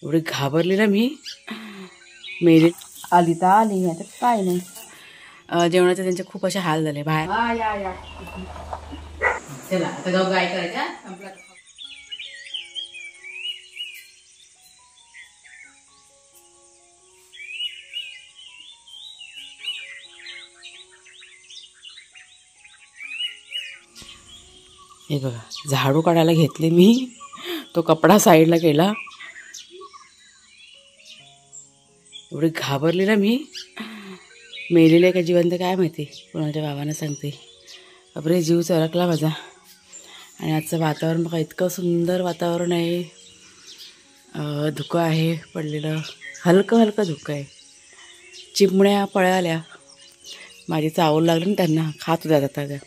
एवढी घाबरली ना मी. मेली आली तर आली, नाही तर काय नाही. जेवणाचे त्यांचे खूप असे हाल झाले बाहेर. चला आता जाऊ काय करायच्या. हे बघा, झाडू काढायला घेतले मी, तो कपडा साईडला केला. एवढी घाबरली ना मी. मेलेले आहे का जिवंत काय माहिती, कोणाच्या बाबांना सांगते. बापरे, जीव चरकला माझा. आणि आजचं वातावरण बघा, इतकं सुंदर वातावरण आहे. धुकं आहे पडलेलं, हलकं हलकं धुकं आहे. चिमण्या पळाल्या, माझी चावल लागली ना त्यांना, खात होत्या जाता त्या.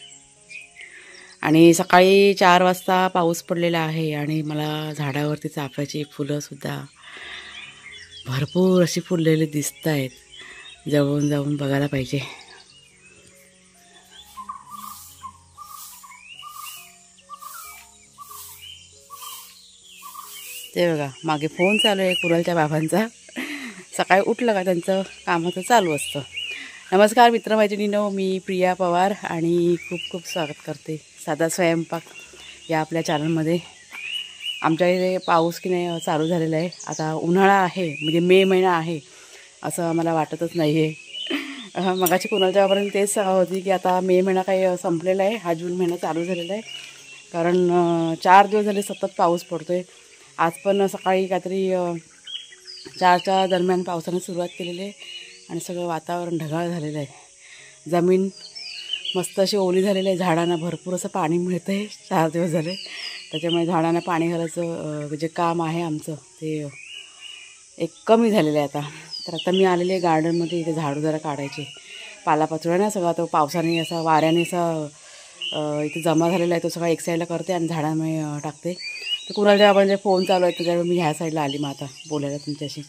आणि सकाळी 4 वाजता पाऊस पडलेला आहे आणि मला झाडावरती चाफ्याची फुलंसुद्धा भरपूर अशी फुललेली दिसत आहेत. जवळून जाऊन बघायला पाहिजे. ते बघा, मागे फोन चालू आहे कुणालच्या बाबांचा. सकाळी उठलं का त्यांचं कामाचं चालू असतं. नमस्कार मित्रमैत्रिणींनो, मी प्रिया पवार आणि खूप खूप स्वागत करते साधा स्वयंपाक या आपल्या चॅनलमध्ये. आमच्या इथे पाऊस की नाही चालू झालेला आहे. आता उन्हाळा आहे, म्हणजे मे महिना आहे असं आम्हाला वाटतच नाही आहे. मगाशी कुणालच्या बाबांनी तेच सांगत होती की आता मे महिना काही संपलेला आहे, हा जून महिना चालू झालेला आहे. कारण 4 दिवस झाले सतत पाऊस पडतो आहे. आज पण सकाळी काहीतरी 4च्या दरम्यान पावसाने सुरुवात केलेली आहे आणि सगळं वातावरण ढगाळ झालेलं आहे. जमीन मस्त अशी ओली झालेली आहे. झाडांना भरपूर असं पाणी मिळतं आहे 4 दिवस झाले. त्याच्यामुळे झाडांना पाणी घालायचं जे काम आहे आमचं ते एक कमी झालेलं आहे आता. तर आता मी आलेले गार्डनमध्ये, इथे झाडू जरा काढायचे. पालापाचोळा ना सगळा तो पावसाने असा वाऱ्याने असा इथे जमा झालेला आहे, तो सगळा एक साईडला करते आणि झाडांमध्ये टाकते. तर कुणालच्या बाबांचे फोन चालू आहे, त्याच्यामुळे मी ह्या साईडला आली मग आता बोलायला तुमच्याशी.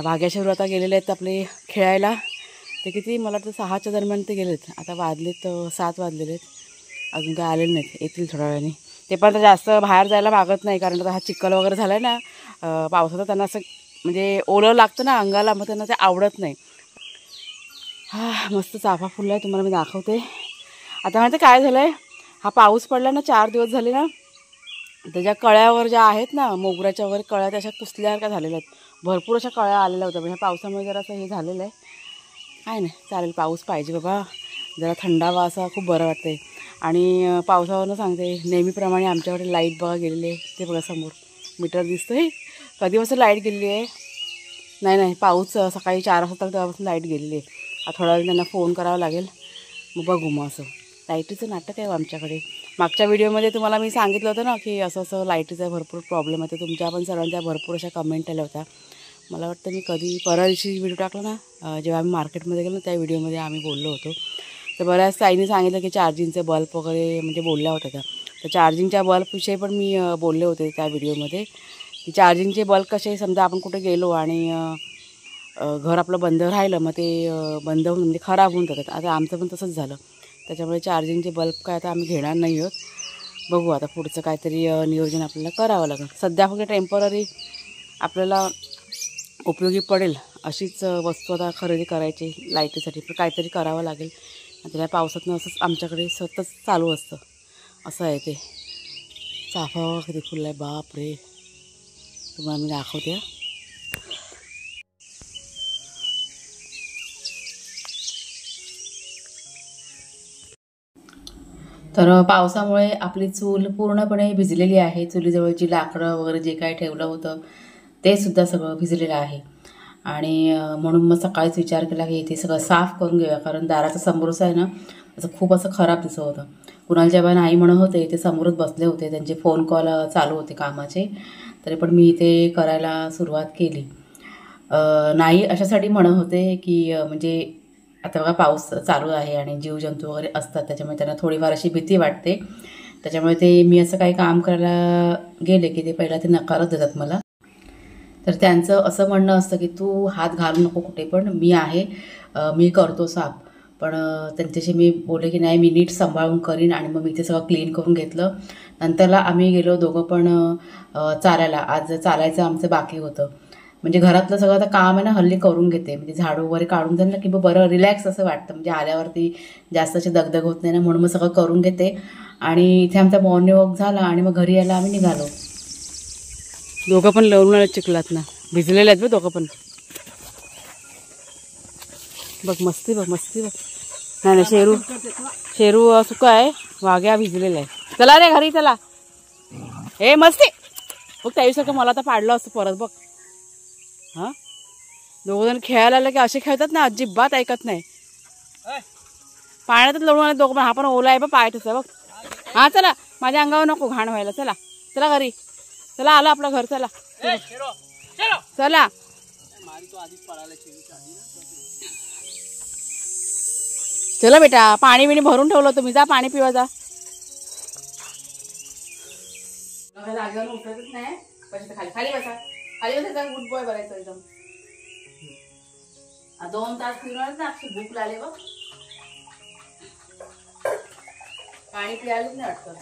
भाग्याशिवर आता गेलेले आहेत आपले खेळायला. ते किती, मला वाटतं 6च्या दरम्यान ते गेलेत. आता वाजलेत 7 वाजलेले आहेत, अजून काय आलेले नाहीत, येतील थोड्या वेळाने. ते पण जास्त बाहेर जायला मागत नाही, कारण आता हा चिखल वगैरे झाला आहे ना पावसाचं. त्यांना असं म्हणजे ओलं लागतं ना अंगाला, मग त्यांना ते आवडत नाही. मस्त चाफा फुलला आहे, तुम्हाला मी दाखवते. आता माहिती काय झालं आहे, हा पाऊस पडला ना 4 दिवस झाले ना, त्याच्या कळ्यावर ज्या आहेत ना मोगऱ्याच्या वगैरे कळ्या, त्याच्या कुसल्यासारख्या झालेल्या आहेत. भरपूर अशा कळ्या आलेल्या होत्या. म्हणजे पावसामुळे जरा असं हे झालेलं आहे. काय नाही, चालेल, पाऊस पाहिजे बाबा, जरा थंडावा असा खूप बरं वाटतं आहे. आणि पावसावरनं सांगते, नेहमीप्रमाणे आमच्याकडे लाईट बघा गेलेली आहे. ते बघा समोर मीटर दिसतं आहे. कधीपासून लाईट गेलेली आहे, नाही पाऊस सकाळी 4 वाजता तेव्हापासून लाईट गेलेली आहे. आता थोडा वेळ त्यांना फोन करावा लागेल, मग बघू. मग असं लाईटीचं नाटक आहे आमच्याकडे. मागच्या व्हिडिओमध्ये तुम्हाला मी सांगितलं होतं ना की असं लाईटीचा भरपूर प्रॉब्लेम आहे. तुमच्या पण सर्वांच्या भरपूर अशा कमेंट आल्या होत्या. मला वाटतं मी कधी परवा दिवशी व्हिडिओ टाकला ना, जेव्हा आम्ही मार्केटमध्ये गेलो ना, त्या व्हिडिओमध्ये आम्ही बोललो होतो. तर बऱ्याच ताईंनी सांगितलं की चार्जिंगचे बल्ब वगैरे म्हणजे बोलल्या होत्या त्या. तर चार्जिंगच्या बल्बविषयी पण मी बोलले होते त्या व्हिडिओमध्ये, की चार्जिंगचे बल्ब कसे, समजा आपण कुठे गेलो आणि घर आपलं बंद राहिलं, मग ते बंद होऊन म्हणजे खराब होऊन जातात. आता आमचं पण तसंच झालं. त्याच्यामुळे चार्जिंगचे बल्ब काय आता आम्ही घेणार नाही आहोत. बघू आता पुढचं काहीतरी नियोजन आपल्याला करावं लागेल. सध्या फक्त टेम्पररी आपल्याला उपयोगी पडेल अशीच वस्तू आता खरेदी करायची लाईटीसाठी. पण काहीतरी करावं लागेल. आता या पावसातनं असंच आमच्याकडे सतत चालू असतं. असं आहे ते. चाफा किती फुलला आहे, बाप रे, तुम्हाला मी दाखवते. तर पावसामुळे आपली चूल पूर्णपणे भिजलेली आहे. चुलीजवळची लाकडं वगैरे जे काय ठेवलं होतं ते सुद्धा सगळं भिजलेलं आहे. आणि म्हणून मग सकाळीच विचार केला की इथे सगळं साफ करून घेऊया, कारण दाराचा समोरच आहे ना, असं खूप असं खराब दिसत होतं. कुणालच्या बाबा नाही म्हणत होते, ते समोरच बसले होते, त्यांचे फोन कॉल चालू होते कामाचे, तरी पण मी इथे करायला सुरुवात केली. नाही अशासाठी म्हणत होते की म्हणजे आता बघा पाऊस चालू आहे आणि जीवजंतू वगैरे असतात, त्याच्यामुळे त्यांना थोडीफार अशी भीती वाटते. त्याच्यामुळे ते मी असं काही काम करायला गेले की ते पहिला ते नकारच देतात मला. तर त्यांचं असं म्हणणं असतं की तू हात घालू नको कुठे पण, मी आहे, मी करतो साफ. पण त्यांच्याशी मी बोलले की नाही मी नीट सांभाळून करीन आणि मग मी ते सगळं क्लीन करून घेतलं. नंतरला आम्ही गेलो दोघं पण चालायला. आज चालायचं आमचं बाकी होतं. म्हणजे घरातलं सगळं आता काम आहे ना हल्ली करून घेते. म्हणजे झाडू वगैरे काढून झालं की बरं रिलॅक्स असं वाटतं. म्हणजे आल्यावरती जास्त अशी दगदग होत नाही ना, म्हणून मग सगळं करून घेते. आणि इथे आमचा मॉर्निंग वॉक झाला आणि मग घरी यायला आम्ही निघालो. दोघं पण लवून आले चिखलात ना, भिजलेले आहेत बघ दोघं पण. बघ मस्ती बघ मस्ती बघ. नाही नाही शेरू शेरू सुका आहे, वाघ्या भिजलेला आहे. चला रे घरी चला. हे मस्ती बघ त्याविसारखं मला तर पाडलं असतं परत बघ. हां दोघं जण खेळायला आलं की असे खेळतात ना, अजिबात ऐकत नाही. पाण्यातच लढून आले दोघं पण. हा पण ओला आहे बघ पाय तसं बघ. हां चला माझ्या अंगावर नको घाण व्हायला. चला चला घरी चला, आलं आपलं घर. चला चला चला बेटा, पाणी बिणी भरून ठेवलं तुम्ही, जा पाणी पिवा जा. जागेवर उठतच नाही. खाली खाली बसा, खाली बसा. गुड बॉय बघायचं एकदम. 2 तास फिरणार ना, भूक लागली बघ. पाणी पियालाच नाही वाटतं.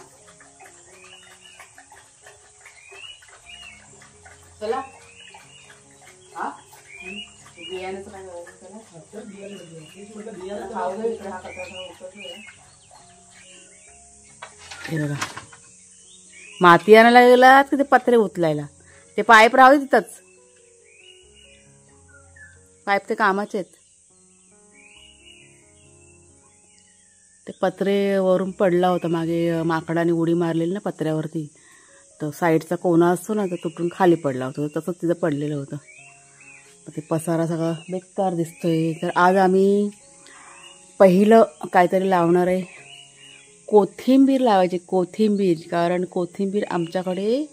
चला हा बियाण्याचं काय बघा. माती आणायला गेलात की ते पत्रे उचलायला. ते पाईप राहू दे तिथंच. पाईप ते कामाचे आहेत. ते पत्रे वरून पडला होता मागे, माकडाने उडी मारलेली ना पत्र्यावरती. तर साईडचा कोना असतो ना, तर तुटून खाली पडला होता. तसंच तिथं पडलेलं होतं. ते पसारा सगळा बेकार दिसतोय. तर आज आम्ही पहिलं काहीतरी लावणार आहे. कोथिंबीर लावायची, कोथिंबीर. कारण कोथिंबीर आमच्याकडे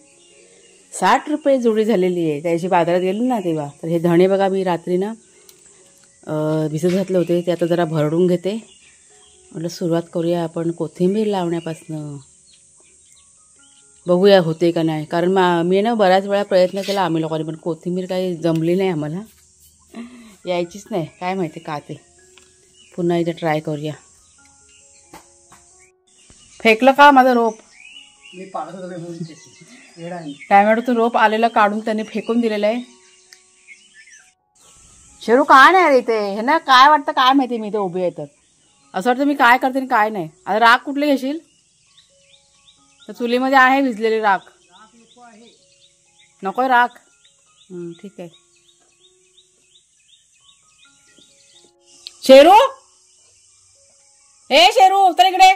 60 रुपये जुडी झालेली आहे. त्याची बाजारात गेली ना तेव्हा. तर हे धणे बघा मी रात्री ना भिजत घातले होते, ते आता जरा भरडून घेते. म्हटलं सुरुवात करूया आपण कोथिंबीर लावण्यापासनं. बघूया होते का नाही. कारण मी ना बऱ्याच वेळा प्रयत्न केला आम्ही लोकांनी, पण कोथिंबीर काही जमली नाही आम्हाला, यायचीच नाही. काय माहिती का ते. पुन्हा इथे ट्राय करूया. फेकलं का माझं रोप? मी टॅमॅटोचं रोप आलेलं काढून त्यांनी फेकून दिलेलं आहे. शेरू काय नाही रे इथे. हे ना काय वाटतं काय माहिती, मी इथे उभी आहे तर असं वाटतं मी काय करते काय नाही. आता राख कुठले घेशील? तर चुलीमध्ये आहे भिजलेली राख. नकोय राख? ठीक आहे. शेरू ए शेरू उतर इकडे.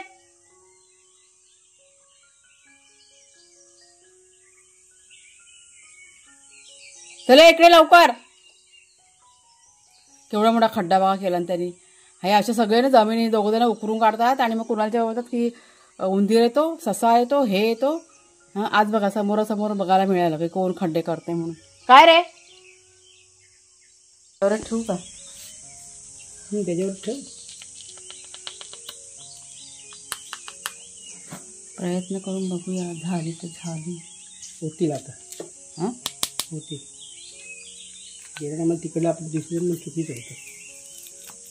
चला इकडे लवकर. केवढा मोठा खड्डा बघा केला ना त्यांनी. हे असे सगळे ना जमिनी दोघं जण उकरून काढतात आणि मग कुणाला बोलतात की उंदीर येतो, ससा येतो, हे येतो. हां आज बघा समोरासमोर बघायला मिळालं की कोण खड्डे करते म्हणून. काय रे बरं ठेवू का? त्याच्यावर ठेव. प्रयत्न करून बघूया. झाली तर झाली. होतील आता. हां होती गेल्या टायमाला तिकडलं आपलं दिसलं मग चुकीचं होतं.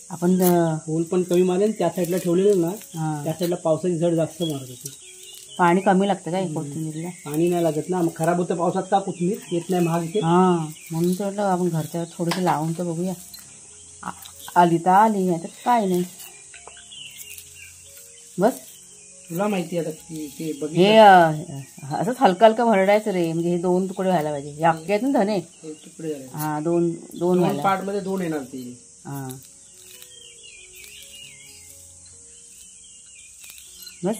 आपण होल पण कमी मारले, त्या साईडला ठेवलेलं ना, त्या साईडला पावसाची झड जास्त मारत होती. पाणी कमी लागतं काय कोथिंबीरला? पाणी नाही लागत ना, मग खराब होतं पावसात का कोथिंबीर येत नाही महाग इथे. हां म्हणून तर म्हटलं आपण घरच्या थोडंसं लावून तर बघूया. आली तर आली, नाही तर काय नाही. बस तुला माहिती आता ते हे असंच हलका हलका भरडायचं रे. म्हणजे हे 2 तुकडे व्हायला पाहिजे. हे अख्खे आहेत ना धने, तुकडे झाले. हां 2 पार्ट मध्ये 2 येणार ते. हां बस.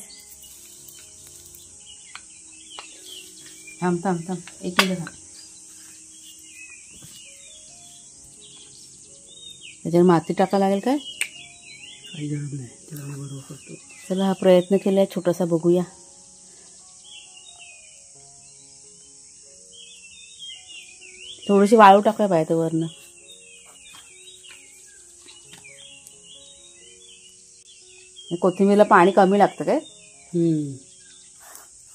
थांब थांब थांब 1 मिनिट थांब. त्याच्यावर माती टाकायला लागेल काय? काही गरज नाही, त्याला बरोबर करतो. चला हा प्रयत्न केलाय छोटासा, बघूया. थोडीशी वाळू टाकाय पाहिजे वरनं. कोथिंबीरला पाणी कमी लागतं काय?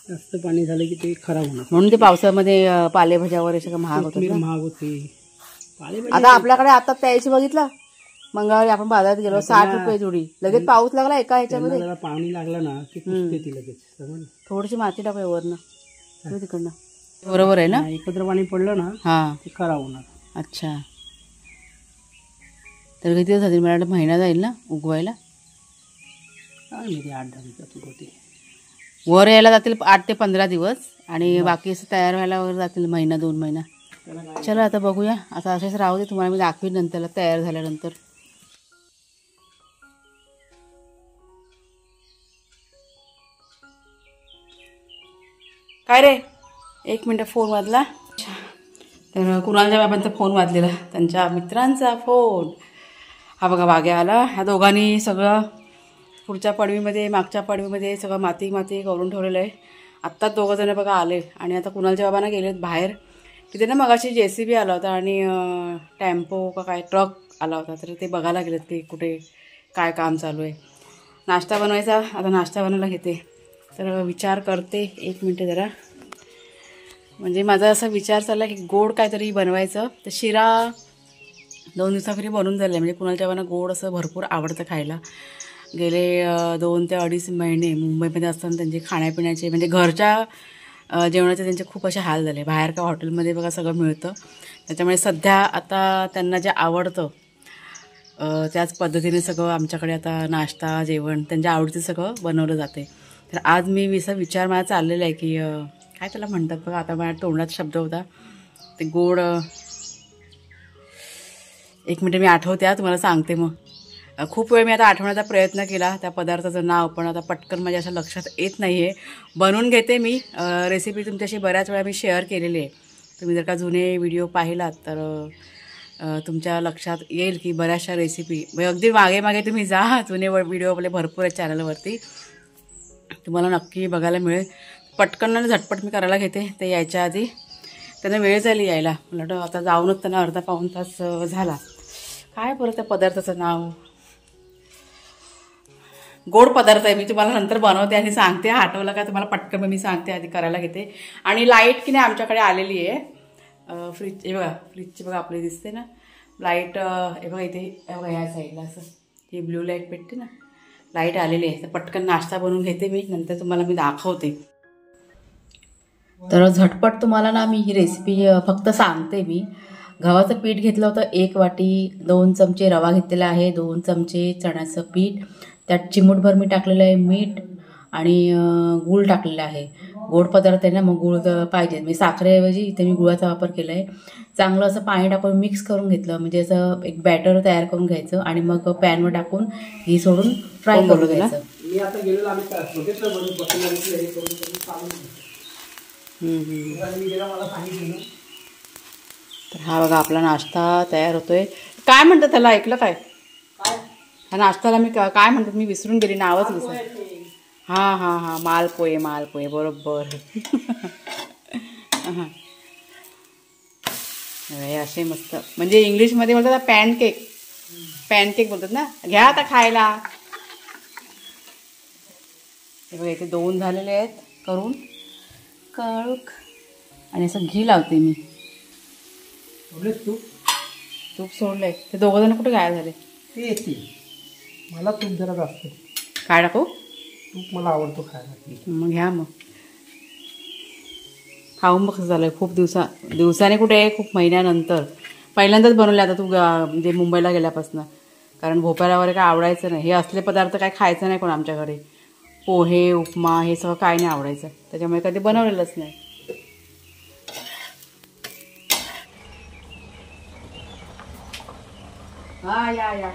जास्त पाणी झालं की ते खराब होणार. म्हणून ते पावसामध्ये पालेभाज्या वगैरे सगळं महाग होतं. महाग होते. आता आपल्याकडे आता प्यायची बघितलं मंगळवारी आपण बाजारात गेलो 60 रुपये जोडी. लगेच पाऊस लागला एका ह्याच्यामध्ये. जरा पाणी लागलं ना की कुसते ती लगेच. समजलं? थोडीशी माती टाकूया वरनं तिकडनं. बरोबर आहे ना. एकत्र पाणी पडलं ना हां ते खराब होणार. अच्छा. तर किती दिवस झाले? मला वाटतं महिना जाईल ना उगवायला. काय माहिती 8-10 दिवसात होते. वर यायला जातील 8 ते 15 दिवस आणि बाकी असं तयार व्हायला वगैरे जातील महिना 2 महिना. चला आता बघूया. आता असेच राहू दे, तुम्हाला मी दाखवीन नंतर तयार झाल्यानंतर. काय रे, 1 मिनटं फोन वाजला. तर कुणालच्या बाबांचा फोन वाजलेला, त्यांच्या मित्रांचा फोन. हा बघा वाघ्या आला. ह्या दोघांनी सगळं पुढच्या पडवीमध्ये मागच्या पडवीमध्ये सगळं माती करून ठेवलेलं आहे. आत्ताच दोघंजणं बघा आले आणि आता कुणालच्या बाबांना गेलेत बाहेर. तिथे ना मगाशी JCB आला होता आणि टेम्पो का काय ट्रक आला होता, तर ते बघायला गेलेत की कुठे काय काम चालू आहे. नाश्ता बनवायचा, आता नाश्ता बनवायला घेते. तर विचार करते 1 मिनटं जरा. म्हणजे माझा असा विचार चालला की गोड काहीतरी बनवायचं. तर शिरा 2 दिवसापूर्वी बनवून झालं आहे. म्हणजे कुणालच्या बाबांना गोड असं भरपूर आवडतं खायला. गेले 2 ते 2.5 महिने मुंबईमध्ये असताना त्यांचे खाण्यापिण्याचे म्हणजे घरच्या जेवणाचे त्यांचे खूप असे हाल झाले. बाहेर का हॉटेलमध्ये बघा सगळं मिळतं. त्याच्यामुळे सध्या आता त्यांना जे आवडतं त्याच पद्धतीने सगळं आमच्याकडे आता नाश्ता जेवण त्यांच्या आवडीचं सगळं बनवलं जाते. तर आज मी विचार माझा चाललेला आहे की काय त्याला म्हणतात बघा, आता माझ्या तोंडात शब्द होता ते गोड. 1 मिनिट मी आठवते तुम्हाला सांगते. मग खूप वेळ मी आता आठवण्याचा प्रयत्न केला त्या पदार्थाचं नाव, पण आता पटकन माझ्या असं लक्षात येत नाही आहे. बनवून घेते मी. रेसिपी तुमच्याशी बऱ्याच वेळा मी शेअर केलेली आहे. तुम्ही जर का जुने व्हिडिओ पाहिलात तर तुमच्या लक्षात येईल की बऱ्याचशा रेसिपी अगदी मागे मागे तुम्ही जा. जुने व्हिडिओ आपले भरपूर आहेत चॅनलवरती, तुम्हाला नक्की बघायला मिळेल. पटकन आणि झटपट मी करायला घेते. ते यायच्या आधी त्यांना वेळ झाली यायला. मला वाटतं आता जाऊनच त्यांना अर्धा पाऊण तास झाला. काय बरं त्या पदार्थाचं नाव? गोड पदार्थ आहे. मी तुम्हाला नंतर बनवते आणि सांगते. आठवलं का तुम्हाला पटकन मी सांगते, आधी करायला घेते. आणि लाईट की नाही आमच्याकडे आलेली आहे. फ्रीज हे बघा, फ्रीजची बघा आपली दिसते ना लाईट. हे बघा इथे, हे बघा ह्या साईडला असं ही ब्ल्यू लाईट भेटते ना, लाईट आलेली आहे. तर पटकन नाश्ता बनवून घेते मी, नंतर तुम्हाला मी दाखवते. तर झटपट तुम्हाला ना मी ही रेसिपी फक्त सांगते. मी गव्हाचं पीठ घेतलं होतं 1 वाटी, 2 चमचे रवा घेतलेला आहे, 2 चमचे चण्याचं पीठ, त्यात चिमूटभर मी टाकलेलं आहे मीठ आणि गूळ टाकलेलं आहे. गोड पदार्थ आहे ना, मग गूळ पाहिजे. मी साखरेऐवजी इथे मी गुळाचा वापर केला आहे. चांगलं असं पाणी टाकून मिक्स करून घेतलं, म्हणजे असं एक बॅटर तयार करून घ्यायचं आणि मग पॅनवर टाकून घी सोडून फ्राय करून घ्यायचं. मी आता गेलेलो आम्ही बघितलं बनवून बघितलं हे करून मला सांगितलं. तर हा बघा आपला नाश्ता तयार होतोय. काय म्हणतात त्याला, ऐकलं काय? हा नाश्त्याला मी काय म्हणतात मी विसरून गेली, नावच विसर. हां मालपोहे बरोबर. हां हे असे मस्त, म्हणजे इंग्लिशमध्ये बोलतात पॅनकेक बोलतात ना. घ्या आता खायला. हे बघा इथे 2 झालेले आहेत करून काळूक, आणि असं घी लावते मी. तूप सोडलंय. ते 2 जण कुठे गायब झाले? ते येते. मला तूप जरा जास्त. काय टाकू? तूप मला आवडतो खायला. मग घ्या. मग खाऊन बघ झालंय. खूप दिवसाने कुठे, खूप महिन्यानंतर पहिल्यांदाच बनवले आता तू म्हणजे मुंबईला गेल्यापासून. कारण भोपाळ्या वगैरे काय आवडायचं नाही. हे असले पदार्थ काय खायचं नाही कोण आमच्याकडे. पोहे उपमा हे सगळं काय नाही आवडायचं, त्याच्यामुळे कधी बनवलेलंच नाही. हा या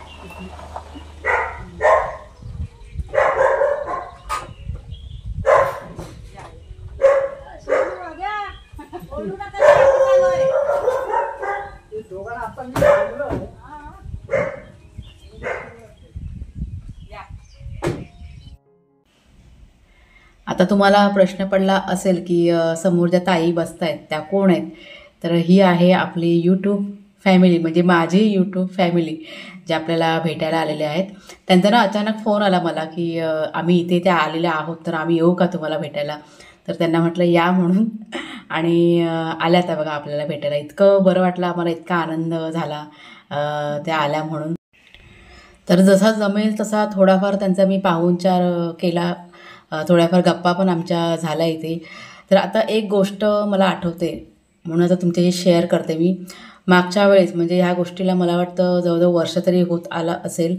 आता तुम्हाला प्रश्न पडला असेल की समोर ज्या ताई बसतायत त्या कोण आहेत? तर ही आहे आपली यूट्यूब फॅमिली, म्हणजे माझी यूट्यूब फॅमिली, जे आपल्याला भेटायला आलेले आहेत. त्यांचा ना अचानक फोन आला मला की आम्ही इथे त्या आलेल्या आहोत, तर आम्ही येऊ का तुम्हाला भेटायला? तर त्यांना म्हटलं या म्हणून, आणि आल्या त्या बघा आपल्याला भेटायला. इतकं बरं वाटलं आम्हाला, इतका आनंद झाला त्या आल्या म्हणून. तर जसा जमेल तसा थोडाफार त्यांचा मी पाहुणचार केला, थोड्याफार गप्पा पण आमच्या झाल्या इथे. तर आता एक गोष्ट मला आठवते म्हणून आता तुमच्याशी शेअर करते मी. मागच्या वेळेस म्हणजे ह्या गोष्टीला मला वाटतं जवळजवळ वर्ष तरी होत आलं असेल.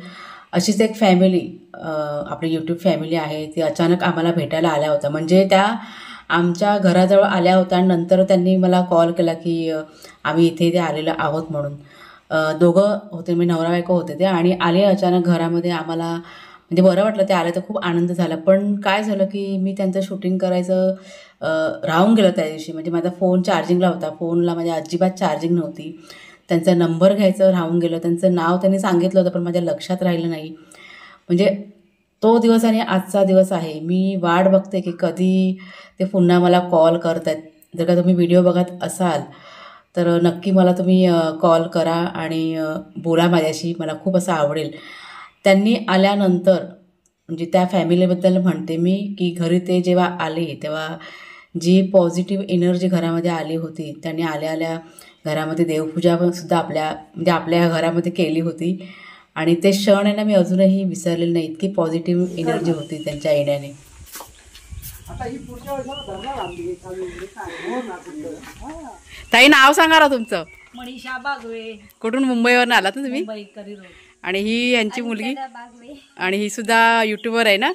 अशीच एक फॅमिली, आपली यूट्यूब फॅमिली आहे, ती अचानक आम्हाला भेटायला आल्या होत्या. म्हणजे त्या आमच्या घराजवळ आल्या होत्या आणि नंतर त्यांनी मला कॉल केला की आम्ही इथे आलेलो आहोत म्हणून. दोघं होते, मी नवरा बायको होते ते, आणि आले अचानक घरामध्ये. आम्हाला म्हणजे बरं वाटलं ते आले तर, खूप आनंद झाला. पण काय झालं की मी त्यांचं शूटिंग करायचं राहून गेलं त्या दिवशी. म्हणजे माझा फोन चार्जिंगला होता, फोनला माझ्या अजिबात चार्जिंग नव्हती. त्यांचा नंबर घ्यायचं राहून गेलं, त्यांचं नाव त्यांनी सांगितलं होतं पण माझ्या लक्षात राहिलं नाही. म्हणजे तो दिवस आणि आजचा दिवस आहे. मी वाट बघते की कधी ते पुन्हा मला कॉल करत आहेत. जर का तुम्ही व्हिडिओ बघत असाल तर नक्की मला तुम्ही कॉल करा आणि बोला माझ्याशी, मला खूप असं आवडेल. त्यांनी आल्यानंतर म्हणजे त्या फॅमिलीबद्दल म्हणते मी की घरी ते जेव्हा आले तेव्हा जी पॉझिटिव्ह एनर्जी घरामध्ये आली होती, त्यांनी आल्या आल्या घरामध्ये देवपूजा पण सुद्धा आपल्या घरामध्ये केली होती. आणि ते क्षण आहे ना मी अजूनही विसरलेले नाही. इतकी पॉझिटिव्ह एनर्जी होती त्यांच्या येण्याने. ताई नाव सांगा ना तुमचं? मनीषा बागवे. कुठून? मुंबईवरून आलात ना तुम्ही? मुंबई करी रोड. आणि ही यांची मुलगी, आणि ही सुद्धा युट्यूबर आहे ना.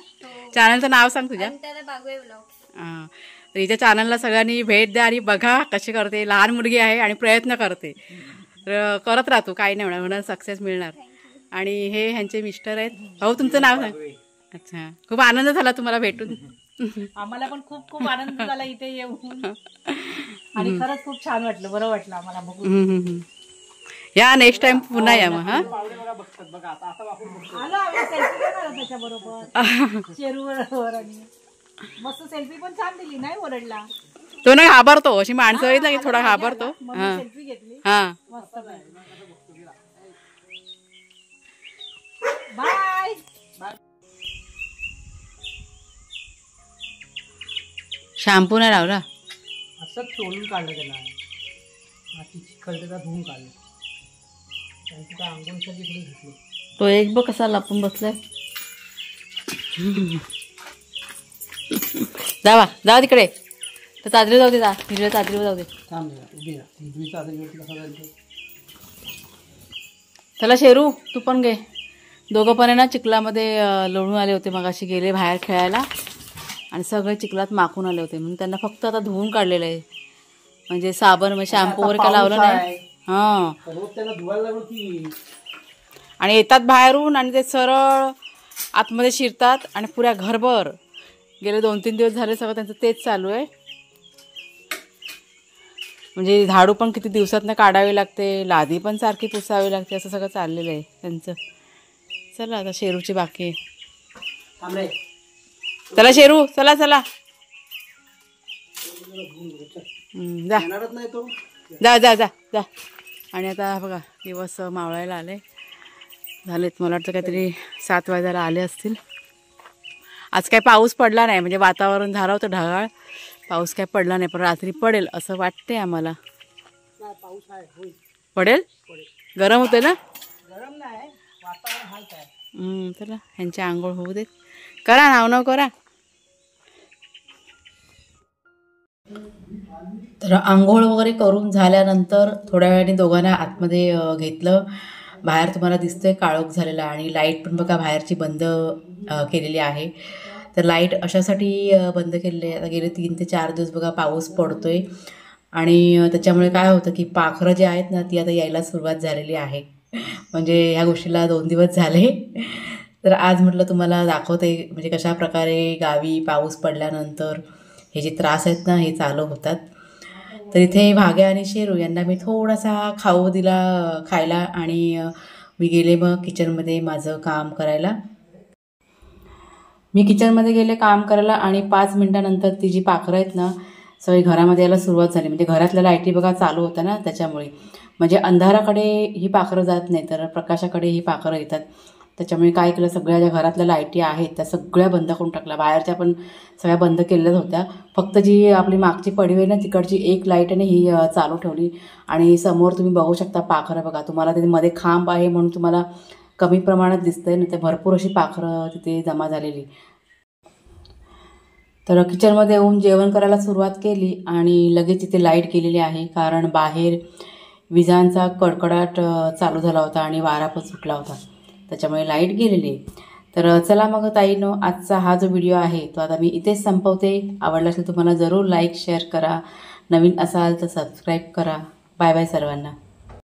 चॅनलचं नाव सांग तुझ्या. हां, तर हिच्या चॅनलला सगळ्यांनी भेट द्या आणि बघा कशी करते. लहान मुलगी आहे आणि प्रयत्न करते. तर करत राहतो, काही नाही होणार, सक्सेस मिळणार. आणि हे ह्यांचे मिस्टर आहेत. भाऊ तुमचं नाव सांग. अच्छा, खूप आनंद झाला तुम्हाला भेटून. आम्हाला पण खूप खूप आनंद झाला इथे येऊन, आणि खरंच खूप छान वाटलं, बरं वाटलं आम्हाला बघून. या नेक्स्ट टाइम पुन्हा या मग. हा, त्याच्याबरोबर शेरू बरोबर, आणि मस्त सेल्फी पण छान दिली, नाही ओरडला तो. ना घाबरतो, अशी माणसं आहेत ना की थोडा घाबरतो. सेल्फी घेतली हा, मस्त. बाय. शॅम्पू नाही लावला, असंच चोळून काढलं त्याला, माती चिखल त्याचा धुवून काढलं. त्यांची काय आंघोळीसाठी इकडे घेतली. तो एक बघ कसा लपून बसलाय. जावा तिकडे, तर चादरी जाऊ दे, हिरव्या चादरीवर जाऊ दे. थांब उभी राहा, हिरवी चादरीवरती कसा जायचं. चला शेरू तू पण घे. दोघं पण आहे ना चिखलामध्ये लोळून आले होते, मगाशी गेले बाहेर खेळायला आणि सगळे चिखलात माखून आले होते. म्हणून त्यांना फक्त आता धुवून काढलेलं आहे. म्हणजे साबण म्हणजे शॅम्पू वगैरे काय लावलं नाही. हां, त्याला धुवायला लागलो की. आणि येतात बाहेरून आणि ते सरळ आतमध्ये शिरतात आणि पुऱ्या घरभर गेले 2-3 दिवस झाले सगळं त्यांचं तेच चालू आहे. म्हणजे झाडू पण किती दिवसातनं काढावी लागते, लादी पण सारखी पुसावी लागते, असं सगळं चाललेलं आहे त्यांचं. चला आता शेरूची बाकी आहे. चला शेरू, चला चला. जा जा जा जा जा. आणि आता बघा दिवस मावळायला आले झालेत. मला वाटतं काहीतरी 7 वाजायला आले असतील. आज काय पाऊस पडला नाही, म्हणजे वातावरण झालं होतं ढगाळ, पाऊस काय पडला नाही. पण रात्री पडेल असं वाटते आम्हाला. पडेल, गरम होते ना. गरम नाही, वातावरण हालत आहे. चला ह्यांची आंघोळ होऊ देत. करा, नाव करा. तर आंघोळ वगैरे करून झाल्यानंतर थोड्या वेळाने दोघांना आतमध्ये घेतलं. बाहेर तुम्हाला दिसतंय काळोख झालेला, आणि लाईट पण बघा बाहेरची बंद केलेली आहे. तर लाईट अशासाठी बंद केलेली आहे, आता गेले 3 ते 4 दिवस बघा पाऊस पडतोय, आणि त्याच्यामुळे काय होतं की पाखरं जे आहेत ना ती आता यायला सुरुवात झालेली आहे. म्हणजे ह्या गोष्टीला 2 दिवस झाले. तर आज म्हटलं तुम्हाला दाखवते म्हणजे कशा प्रकारे गावी पाऊस पडल्यानंतर हे जे त्रास आहेत ना हे चालू होतात. तर इथे भाग्या आणि शेरू यांना मी थोडासा खाऊ दिला खायला, आणि मी गेले मग किचनमध्ये माझं काम करायला. मी किचनमध्ये गेले काम करायला, आणि 5 मिनटानंतर ती जी पाखरं आहेत ना सगळी घरामध्ये यायला सुरुवात झाली. म्हणजे घरातल्या लाईटी बघा चालू होत्या ना, त्याच्यामुळे म्हणजे अंधाराकडे ही पाखरं जात नाही तर प्रकाशाकडे ही पाखरं येतात. त्याच्यामुळे काय केलं, सगळ्या ज्या घरातल्या लाईटी आहेत त्या सगळ्या बंद करून टाकल्या. बाहेरच्या पण सगळ्या बंद केलेल्याच होत्या. फक्त जी आपली मागची पडवी आहे ना तिकडची एक लाईट आहे ही चालू ठेवली. आणि समोर तुम्ही बघू शकता पाखरं बघा. तुम्हाला ते मध्ये खांब आहे म्हणून तुम्हाला कमी प्रमाणात दिसतंय ना, ते भरपूर अशी पाखरं तिथे जमा झालेली. तर किचनमध्ये येऊन जेवण करायला सुरुवात केली आणि लगेच इथे लाईट गेलेली आहे, कारण बाहेर विजांचा कडकडाट चालू झाला होता आणि वारा पण सुटला होता, त्याच्यामुळे लाईट गेलेली आहे. तर चला मग ताईनो, आजचा हा जो व्हिडिओ आहे तो आता मी इथेच संपवते. आवडला असेल तुम्हाला जरूर लाईक शेअर करा, नवीन असाल तर सबस्क्राईब करा. बाय बाय सर्वांना.